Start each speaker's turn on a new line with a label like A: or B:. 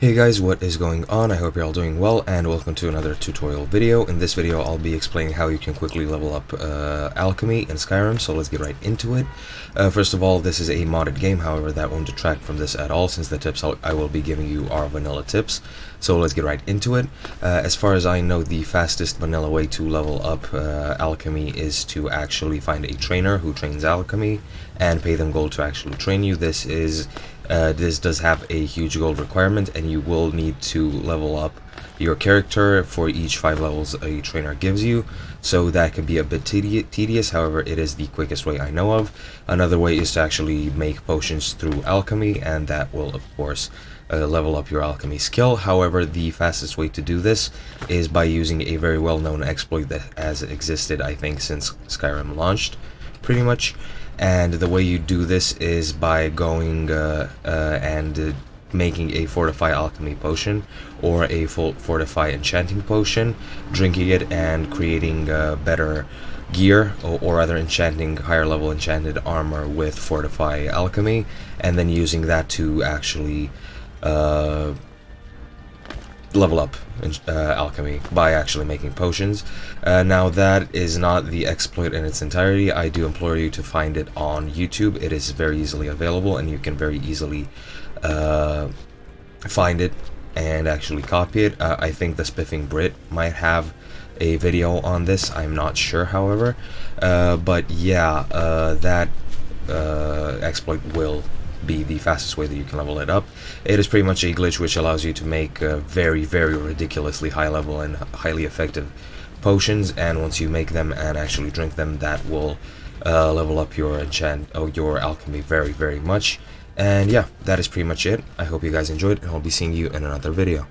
A: Hey guys, what is going on? I hope you're all doing well, and welcome to another tutorial video. In this video I'll be explaining how you can quickly level up Alchemy in Skyrim, so let's get right into it. First of all, this is a modded game, however that won't detract from this at all, since the tips I will be giving you are vanilla tips. So let's get right into it. As far as I know, the fastest vanilla way to level up Alchemy is to actually find a trainer who trains Alchemy and pay them gold to actually train you. This does have a huge gold requirement, and you will need to level up your character for each 5 levels a trainer gives you, so that can be a bit tedious. However, it is the quickest way I know of. Another way is to actually make potions through alchemy, and that will of course level up your alchemy skill. However, the fastest way to do this is by using a very well-known exploit that has existed, I think, since Skyrim launched, pretty much. And the way you do this is by going and making a Fortify Alchemy Potion or a Fortify Enchanting Potion, drinking it and creating better gear, or rather enchanting higher level enchanted armor with Fortify Alchemy, and then using that to actually level up alchemy by actually making potions. Now that is not the exploit in its entirety. I do implore you to find it on YouTube. It is very easily available, and you can very easily find it and actually copy it. I think the Spiffing Brit might have a video on this. I'm not sure, however, but yeah, that exploit will be the fastest way that you can level it up. It is pretty much a glitch which allows you to make very ridiculously high level and highly effective potions, and once you make them and actually drink them, that will level up your your alchemy very much. And yeah, that is pretty much it. I hope you guys enjoyed, and I'll be seeing you in another video.